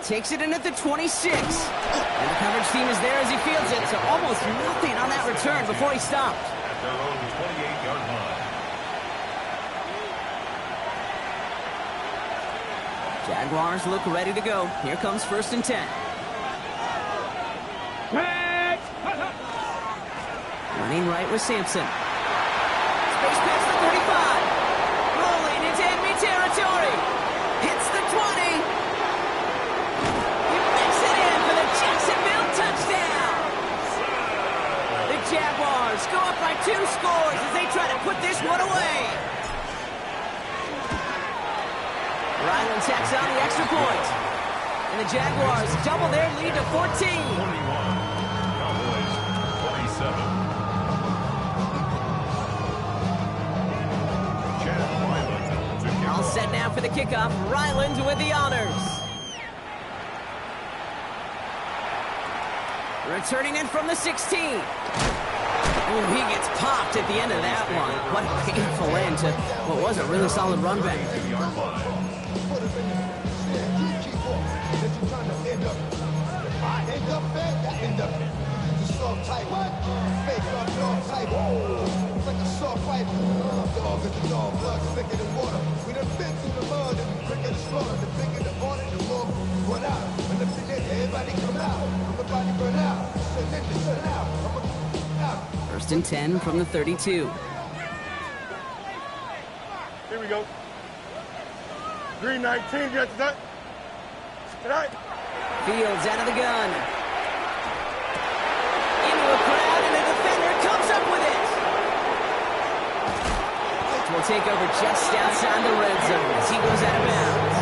Takes it in at the 26. And the coverage team is there as he fields it, so almost nothing on that return before he stopped. At their own 28-yard line. Jaguars look ready to go. Here comes 1st and 10. Running right with Sampson. Space pass to 35. Rolling into enemy territory. Hits the 20. He makes it in for the Jacksonville touchdown. The Jaguars go up by 2 scores as they try to put this one away. Ryland tacks on the extra point. And the Jaguars double their lead to 14. 21. Cowboys 27. All set now for the kickoff. Ryland with the honors. Returning in from the 16. Oh, he gets popped at the end of that one. What a painful end to what was a really solid run back. First and 10 from the 32. Here we go. Green 19, get to that. Tonight. Fields out of the gun. Into a crowd, and the defender comes up with it. Will take over just outside the red zone as he goes out of bounds.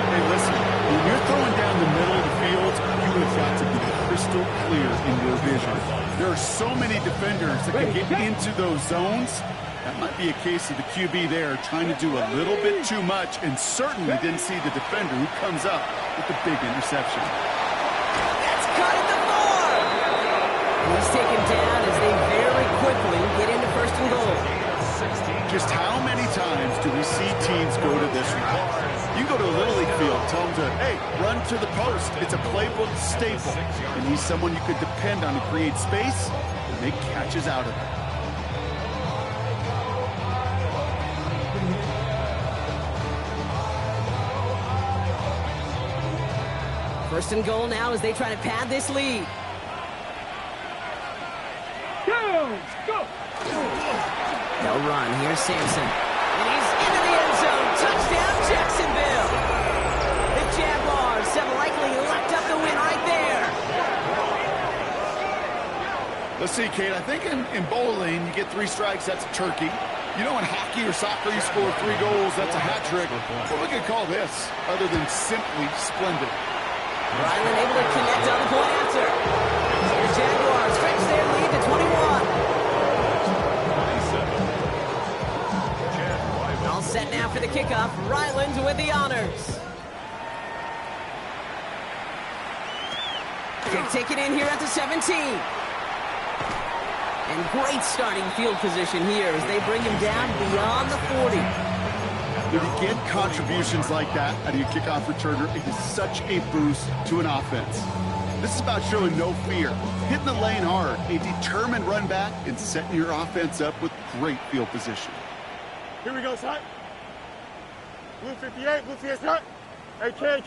Hey, listen, when you're throwing down the middle of the field, you have got to be crystal clear in your vision. There are so many defenders that can get into those zones. That might be a case of the QB there trying to do a little bit too much and certainly didn't see the defender who comes up with the big interception. That's caught at the 4. He's taken down as they very quickly get into 1st and goal. Just how many times do we see teams go to this route? You go to a Little League field, tell them to, hey, run to the post. It's a playbook staple. And he's someone you could depend on to create space and make catches out of it. First and goal now as they try to pad this lead. Go! They'll run. Here's Sampson. And he's into the end zone. Touchdown, Jacksonville. The Jaguars have likely locked up the win right there. Let's see, Kate. I think in bowling, you get 3 strikes, that's a turkey. You know, in hockey or soccer, you score 3 goals, that's a hat trick. What are we going to call this other than simply splendid? Ryland able to connect on the point after. The Jaguars stretch their lead to 21. All set now for the kickoff. Ryland with the honors. Kick taken in here at the 17. And great starting field position here as they bring him down beyond the 40. When you get contributions like that out of your kickoff returner, it is such a boost to an offense. This is about showing no fear, hitting the lane hard, a determined run back, and setting your offense up with great field position. Here we go, son. Blue 58, blue 58, son. Hey, can.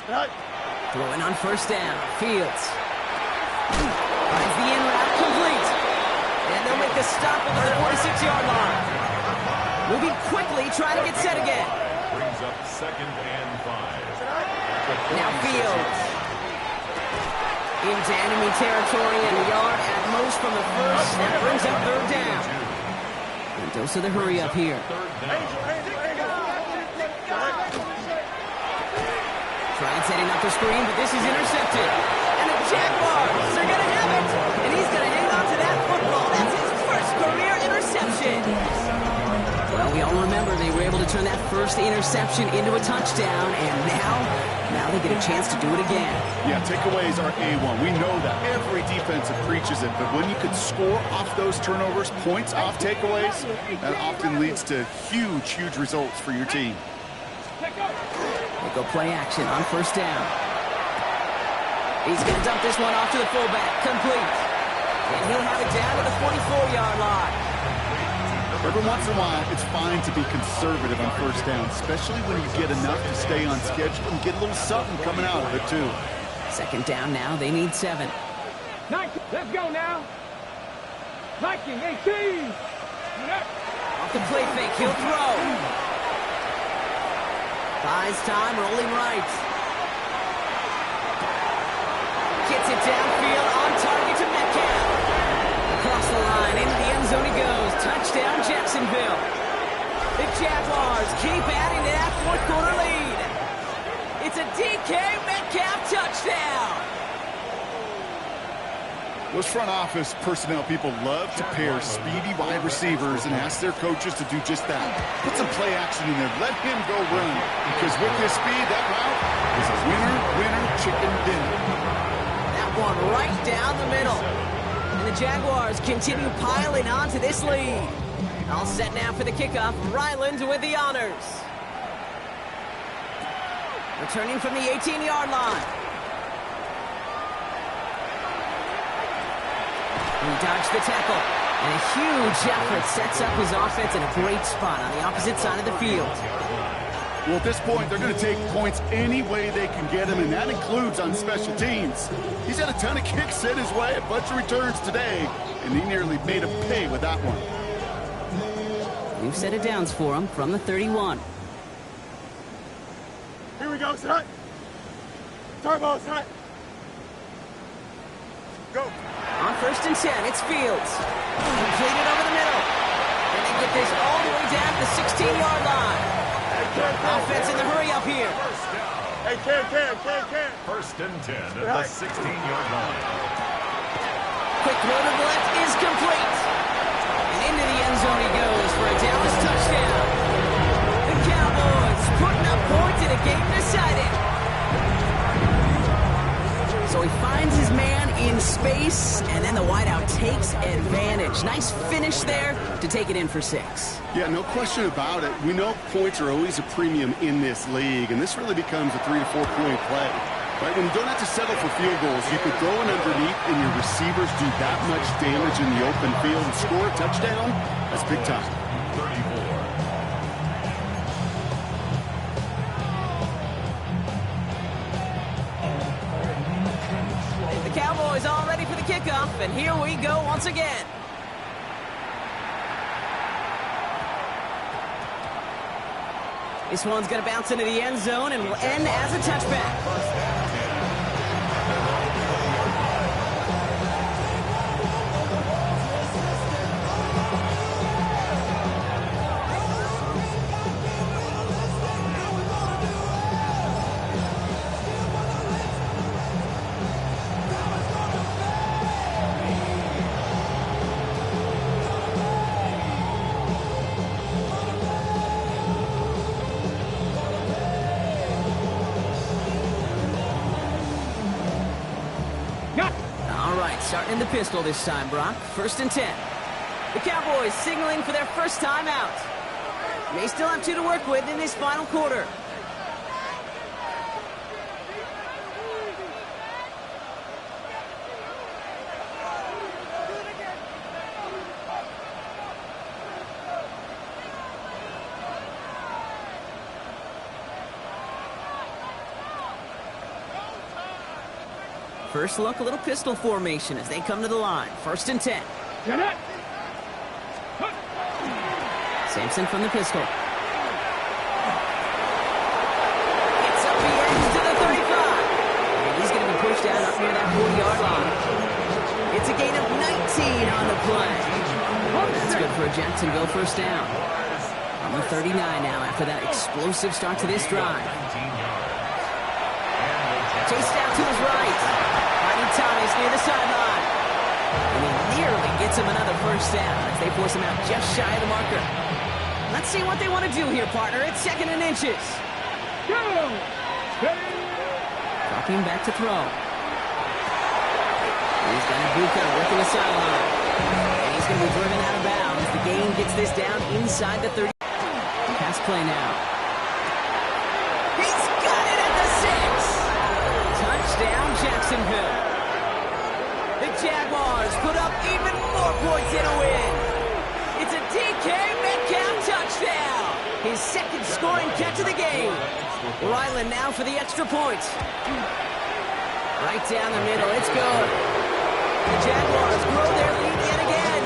Son. Throwing on 1st down. Fields. Finds the in route complete. And they'll make the stop over the 46-yard line. Moving quickly, trying to get set again. Brings up 2nd and 5. Now Fields. Into enemy territory and a yard at most from the 1st. That brings up 3rd down. And dose of the hurry up here. Trying setting up the screen, but this is intercepted. And the Jaguars are going to have it. And he's going to hang on to that football. That's his first career interception. Well, we all remember they were able to turn that first interception into a touchdown. And now they get a chance to do it again. Yeah, takeaways are A1. We know that. Every defensive preaches it. But when you could score off those turnovers, points off takeaways, that often leads to huge results for your team. They go play action on 1st down. He's going to dump this one off to the fullback. Complete. And he'll have it down to the 44-yard line. Every once in a while, it's fine to be conservative on first down, especially when you get enough to stay on schedule and get a little something coming out of it, too. Second down now. They need 7. 19. Let's go now. 19, 18. Off the play fake. He'll throw. Buys time. Rolling right. Gets it downfield. On target to Metcalf. Across the line. Into the end zone he goes. Touchdown, Jacksonville. The Jaguars keep adding to that fourth quarter lead. It's a DK Metcalf touchdown. Those front office personnel people love to pair speedy wide receivers and ask their coaches to do just that. Put some play action in there. Let him go run. Because with his speed, that route is a winner, winner, chicken dinner. That one right down the middle. And the Jaguars continue piling on to this lead. All set now for the kickoff. Ryland with the honors. Returning from the 18-yard line. He dodged the tackle. And a huge effort sets up his offense in a great spot on the opposite side of the field. Well, at this point, they're going to take points any way they can get him, and that includes on special teams. He's had a ton of kicks sent his way, a bunch of returns today, and he nearly made him pay with that one. New set of downs for him from the 31. Here we go, son. Turbo, son. Go. On first and 10, it's Fields. Completed over the middle. And they get this all the way down to the 16-yard line. Offense in the hurry up here. Hey, Cam. First and 10 at the 16-yard line. Quick throw to the left is complete. And into the end zone he goes for a Dallas touchdown. The Cowboys putting up points in a game decided. So he finds his man in space, and then the wideout takes advantage. Nice finish there to take it in for 6. Yeah, no question about it. We know points are always a premium in this league, and this really becomes a 3 to 4 point play. Right, when you don't have to settle for field goals, you could throw it underneath and your receivers do that much damage in the open field and score a touchdown. That's big time. 34. The Cowboys all ready for the kickoff, and here we go once again. This one's going to bounce into the end zone and will end as a touchback. Starting in the pistol this time, Brock. First and 10. The Cowboys signaling for their first time out. May still have 2 to work with in this final quarter. First look, a little pistol formation as they come to the line. First and 10. Sampson from the pistol. It's up the edge to the 35. And he's going to be pushed down up near that 40-yard line. It's a gain of 19 on the play. That's good for a Jacksonville first down. On the 39 now after that explosive start to this drive. Chased out to his right. Thomas near the sideline. And he nearly gets him another first down as they force him out just shy of the marker. Let's see what they want to do here, partner. It's 2nd and inches. Dropping back to throw. He's got Ibuka working the sideline. And he's going to be driven out of bounds. The game gets this down inside the 30. Pass play now. He's got it at the 6. Touchdown, Jacksonville. The Jaguars put up even more points in a win. It's a DK second scoring catch of the game. Ryland now for the extra point. Right down the middle. It's good. The Jaguars grow their lead yet again.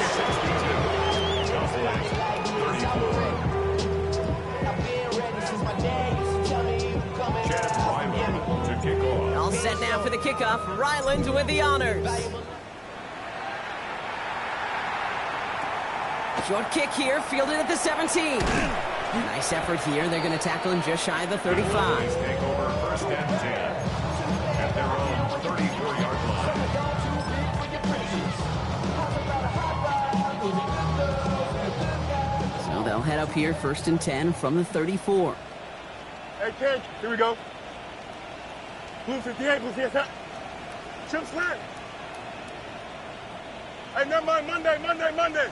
To kick off. All set now for the kickoff. Ryland with the honors. Short kick here, fielded at the 17. Nice effort here. They're going to tackle him just shy of the 35. Take over first and 10 at their own 34-yard line. So they'll head up here, first and 10 from the 34. Hey, King, here we go. Blue 58, blue 58. Chip slant. Hey, never mind, Monday.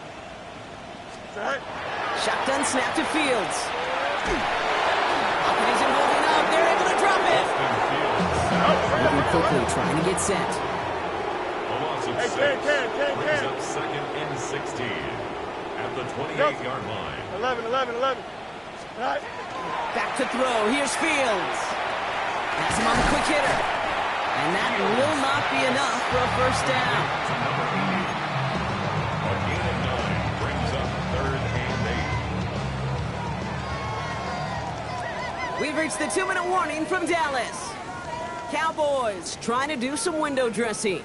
Right. Shotgun snap to Fields. Hopkins and holding up. They're able to drop it. Moving quickly, trying to get set. A loss of 6 brings up second and 16 at the 28-yard line. 11. Right. Back to throw. Here's Fields. Has him on the quick hitter. And that will not be enough for a first down. A gain of 9 brings up third and 8. We've reached the 2-minute warning from Dallas. Cowboys trying to do some window dressing.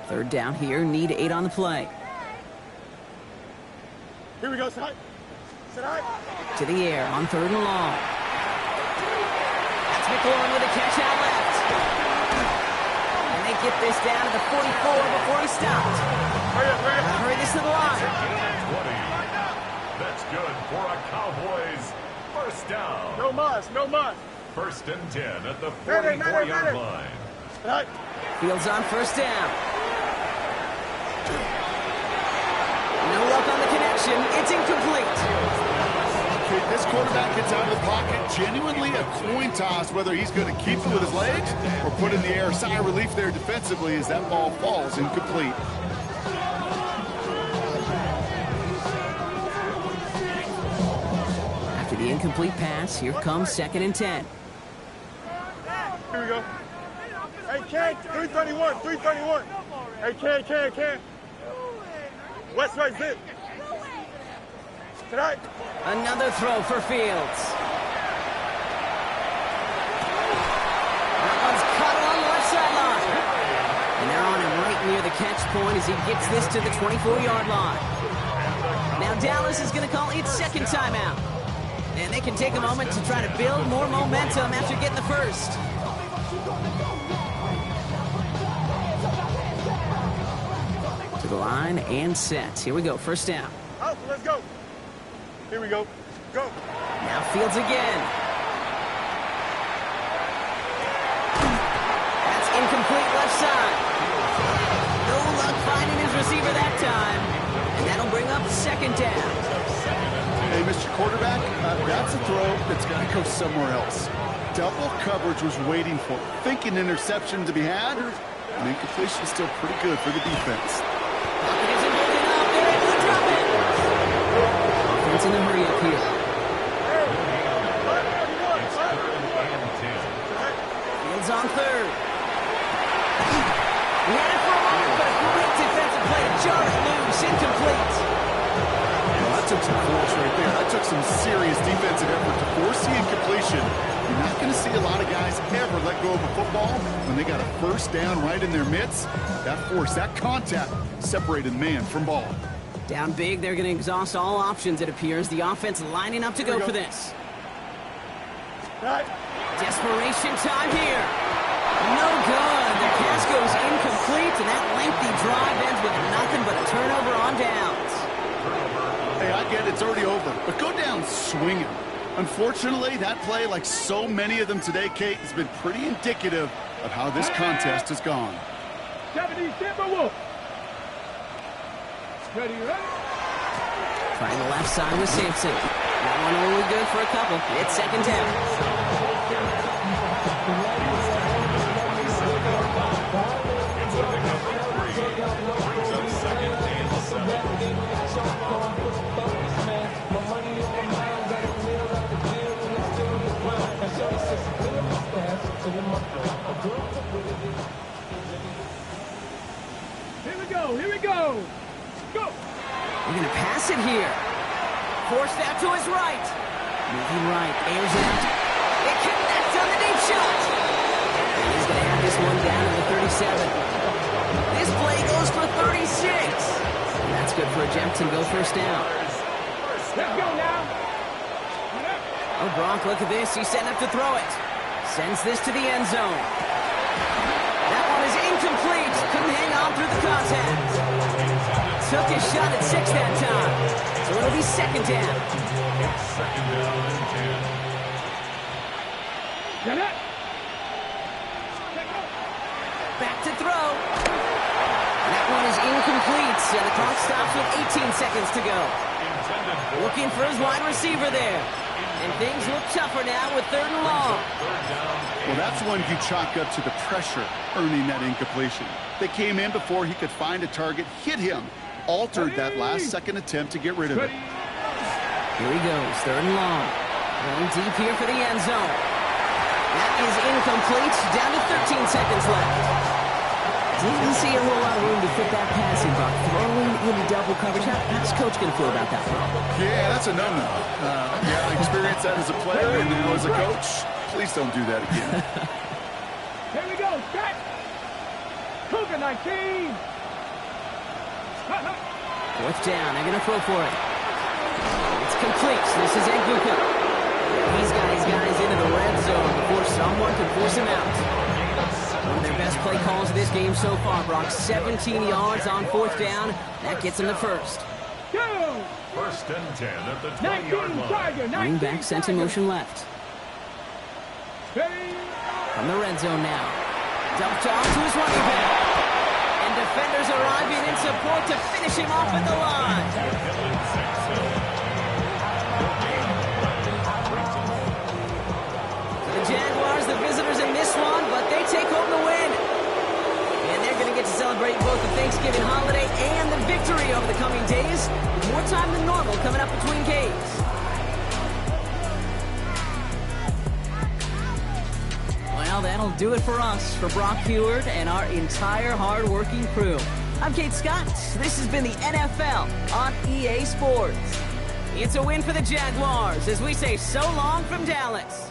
Third down here, need 8 on the play. Here we go, side. To the air on 3rd and long. That's McLaurin with a catch out left. And they get this down to the 44 before he stopped. Hurry this to the line. 20. That's good for a Cowboys first down. No mas. First and 10 at the 44-yard line. Right. Fields on first down. No luck on the connection. It's incomplete. This quarterback gets out of the pocket, genuinely a coin toss whether he's going to keep it with his legs or put in the air. Sigh of relief there defensively as that ball falls incomplete. After the incomplete pass, here comes 2nd and 10. Here we go. Hey, Ken, 331. Hey, Ken. West right zip. Tonight. Another throw for Fields. That one's caught along the left sideline. And they're on him right near the catch point as he gets this to the 24-yard line. Now Dallas is going to call its second timeout. And they can take a moment to try to build more momentum after getting the first. To the line and set. Here we go, first down. Out, let's go. Here we go. Go. Now Fields again. That's incomplete left side. No luck finding his receiver that time. And that'll bring up second down. Hey, Mr. Quarterback, that's a throw that's got to go somewhere else. Double coverage was waiting for it. Thinking interception to be had. And incompletion is still pretty good for the defense. Hopkins and holding up. They're able to drop it. Offense in the hurry up here. Fields on third. He had it for a moment, but a great defensive play to jar it loose. Incomplete. Well, that took some force right there. That took some serious defensive effort to force the incompletion. You're not going to see a lot of guys ever let go of a football when they got a first down right in their midst. That force, that contact separated man from ball. Down big, they're going to exhaust all options, it appears. The offense lining up to go for this. Right. Desperation time here. No good. The pass goes incomplete, and that lengthy drive ends with nothing but a turnover on downs. Hey, I get it. It's already over. But go down swinging. Unfortunately, that play, like so many of them today, Kate, has been pretty indicative of how this contest has gone. 70, Timberwolf. Ready, ready? Trying the left side with Sampson. That one only good for a couple. It's second down. Brings up second and 7. Go! Go! They're going to pass it here. Forced out to his right. Moving right, airs it out. They connect on the deep shot. And he's going to have this one down at the 37. This play goes for 36. And that's good for a Jefferson to go first down. Let's go now! Oh, Gronk, look at this. He's setting up to throw it. Sends this to the end zone. That one is incomplete. Couldn't hang on through the contact. Took his shot at 6 that time. So it'll be second down. It's second down and 10. Get it! Back to throw. That one is incomplete. And the clock stops with 18 seconds to go. Looking for his wide receiver there. And things look tougher now with 3rd and long. Well, that's one you chalk up to the pressure earning that incompletion. They came in before he could find a target, hit him, altered that last-second attempt to get rid of it. Here he goes, 3rd and long. Going deep here for the end zone. That is incomplete. Down to 13 seconds left. Didn't see a whole lot of room to fit that passing, but throwing into double coverage. How's Coach going to feel about that one? Yeah, that's a no-no. Yeah, I experienced that as a player and now as a coach. Please don't do that again. Here we go, set! Cougar 19! 4th down, they're going to throw for it. It's complete. This is Nguka. He's got his guys into the red zone before someone can force him out. One of their best play calls of this game so far, Brock. 17 yards on 4th down. That gets him the first. Go! First and 10 at the 19 20-yard line. Tiger, 19 Running back sent in motion left. Ready? From the red zone now. Dumped off to his running back. And defenders arriving in support to finish him off at the line. The Jaguars, the visitors in this one, but they take home the win. And they're going to get to celebrate both the Thanksgiving holiday and the victory over the coming days, with more time than normal coming up between games. Well, that'll do it for us, for Brock Heward and our entire hard-working crew. I'm Kate Scott. This has been the NFL on EA Sports. It's a win for the Jaguars as we say so long from Dallas.